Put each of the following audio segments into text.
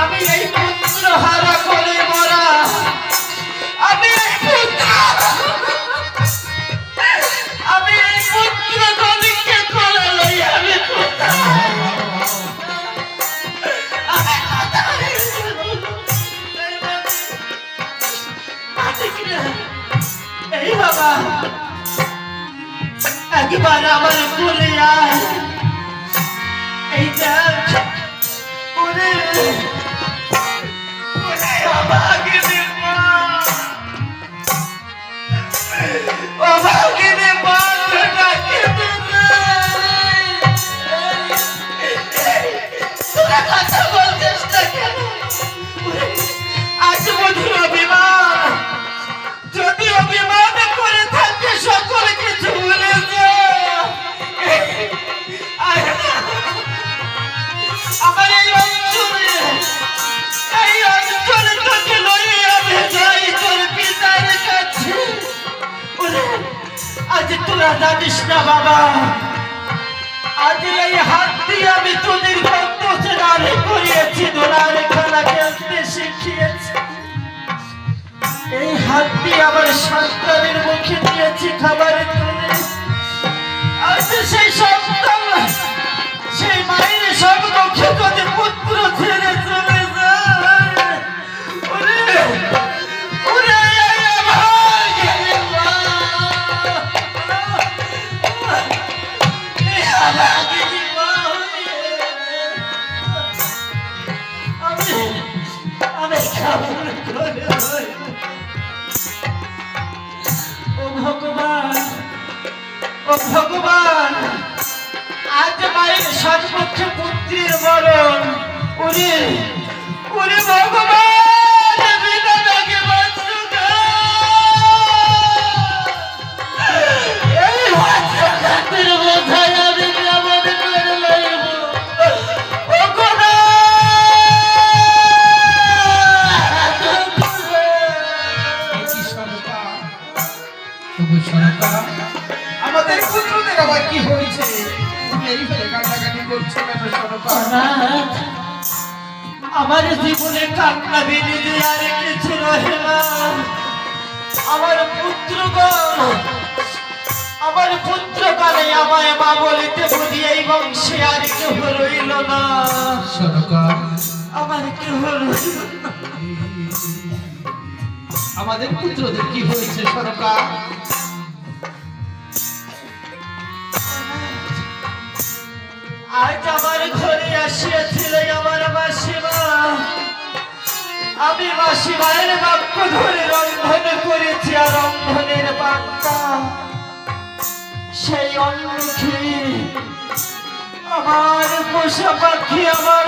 আমি এই পুত্র হারা করে মরা আমি এই পুত্র গলিকে করে লই আমি এই বাবা একবার আমার বলে আয় এই দেখ জানিস না বাবা আজ এই হাত দিয়ে আমি তোদের করিয়েছি দোলার খেলা খেলতে শিখিয়েছি এই হাত দিয়ে আমার সন্তানের মুখে দিয়েছি খাবারের তুলে আজ সেই সন্তান সেই মায়ের সব মুখে তোদের পুত্র ছেড়ে চলে যায় ভগবান আজ মায়ের সর্বক্ষে পুত্রের মরণ ওরে ওরে ভগবান আমাদের পুত্রদের আবার কি হয়েছে তুমি এইভাবে কান্নাকাটি করছো কেন সরপা আমার জীবনে কান্না বেঁধে আর কিছু রহে না আমার পুত্রকালে আমায় মা বলিতে বুঝি এই বংশে আর কেউ রইল না সরপা আমার কেউ রইল না আমাদের পুত্রদের কি হয়েছে সরপা আজ আমার ঘরে আসিয়াছিল আমার মাসিমা আমি মাসিমায়ের বাক্য ধরে রন্ধন করেছি আর রন্ধনের পান্তা সেই অন্ন খেয়ে আমার পোষা পাখি আমার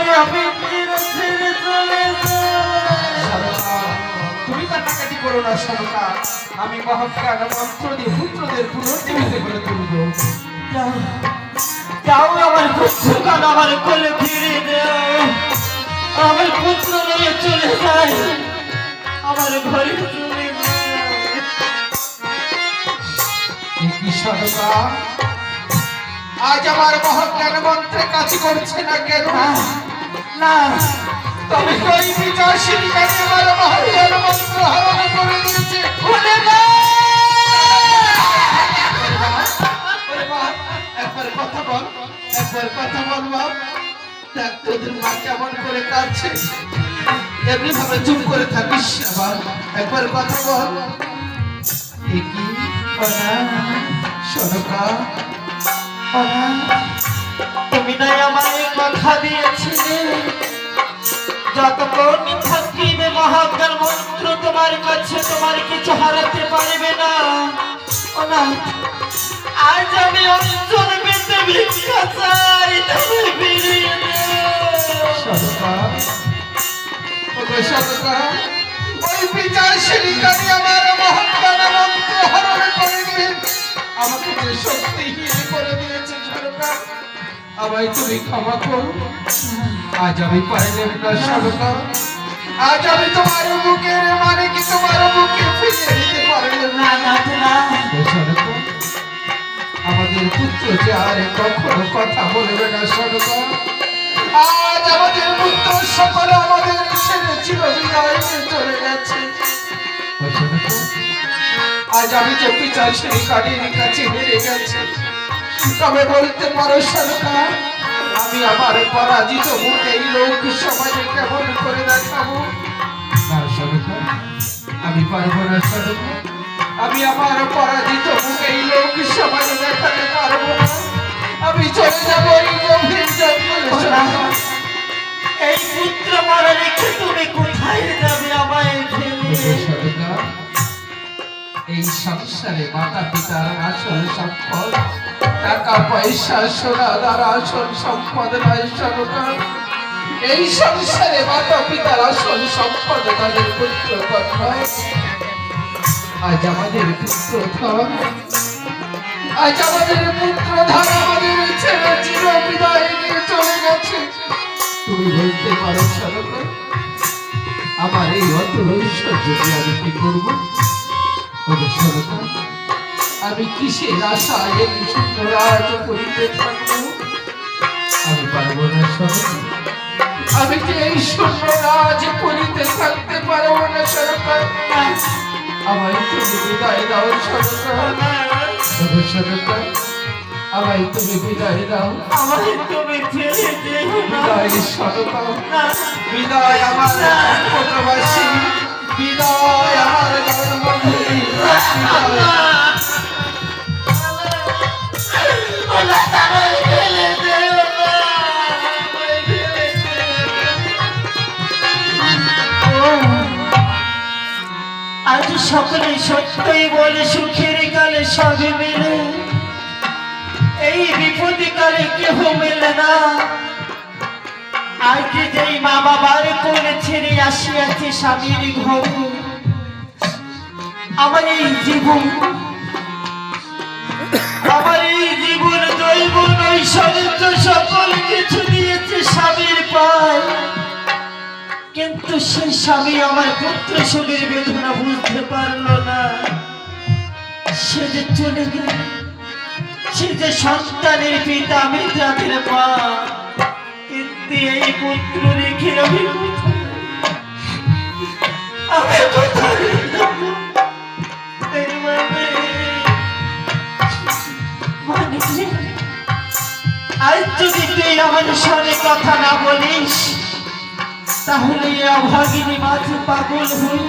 ছেড়ে চলে তুমি কাটাকাটি করো না সরকার আমি মহৎকার মন্ত্র দিয়ে পুত্রদের পুনর্জীবিত করে তুলব যাও আমার পুত্রকাল আমার কোলে ফিরে দেও আমার পুত্র নিয়ে চলে যায় আমার ঘরে চলে যায় আজ আমার মহৎ মন্ত্রে কাজ করছে না কেন না তবে কই বিজয়শীল কাছে আমার মহৎ মন্ত্র হরণ করে দিয়েছে একবার কথা বল বাপ দেখ তোদের মা কেমন করে কাঁদছে এমনি ভাবে চুপ করে থাকিস না একবার কথা বল তুমি নাই আমায় কথা দিয়েছিলে যতক্ষণ থাকিবে মহাজ্ঞান মন্ত্র তোমার কাছে তোমার কিছু হারাতে পারবে না আজ আমি অঞ্চল পেতে ভিক্ষা চাই তুমি ফিরিয়ে ওই বিচারশীলী কাজে আমার মহাজ্ঞান মন্ত্র হরণ করে দিয়ে আমাকে যে শক্তিহীন করে দিয়েছে সরকার আমায় তুমি ক্ষমা করো আজ আমি পাইলাম না সরকার আজ আমি তোমার বুকের মানে কি তোমার বুকে ফিরিয়ে দিতে পারলে না। সরকার, আমাদের পুত্র যে আর কখনো কথা বলবে না সরকার। আজ আমাদের পুত্র সকলে আমাদের ছেড়ে চিরবিদায় হয়ে চলে গেছে। আজ আমি যে বিচার সেই কারির কাছে হেরে গেছে, তবে বলতে পারো সরকার, আমি আমার পরাজিত মুখ এই লোক সমাজে কেমন করে দেখাবো? না সরকার, আমি পারবো না সরকার, আমি আমার পরাজিত মুখ এই লোক সমাজে দেখাতে পারবো না। আমি চলে যাবো এই গভীর জঙ্গলে সরকার। এই পুত্র মারা রেখে তুমি কোথায় যাবে আমায় ফেলে? সরকার, এই সংসারে মাতা পিতার আসল সম্পদ টাকা পয়সা সোনা দ্বারা আসল সম্পদ নয় সরকার। এই সংসারে মাতা পিতার আসল সম্পদ তাদের পুত্র কন্যা। আজ আমাদের পুত্রধন, আজ আমাদের পুত্রধন আমাদের ছেড়ে চির বিদায় নিয়ে চলে গেছে। তুমি বলতে পারো সরকার, আমার এই অতুল ঐশ্বর্য দিয়ে আমি কি করবো? সরকার, আমি কিসের আশায় এই সুন্দরাজ করিতে থাকবো? আমি পারবো না সরকার, আমি যে এই সুন্দরাজ করিতে থাকতে পারবো না সরকার। আমায় তুমি বিদায় দাও সরকার। সরকার, আমায় তুমি বিদায় দাও। আমায় তুমি ফেলে যেও না। বিদায় সরকার, বিদায় আমার প্রবাসী, বিদায় আমার জন্মভূমি, বিদায়। আজ সকলে সত্যই বলে সুখের কালে সবে মেলে, এই বিপদে কালে কেহ মেলে না। আজ যেই মা বাবার কোলে ছেড়ে আসিয়াছে স্বামীর ঘরে, আমার এই জীবন, আমার এই জীবন জৈবন ঐশ্বর্য সকল কিছু দিয়েছে স্বামীর পায়, কিন্তু সে স্বামী আমার পুত্র শোকের বেদনা বুঝতে পারলো না। সে যে চলে গেল, সে যে সন্তানের পিতা, আমি তাদের মা, কিন্তু এই পুত্র রেখে আমি কোথায় যাবো? আজ যদি তুই আমার সঙ্গে কথা না বলিস, তাহলে অভাগিনী মাঝে পাগল হয়ে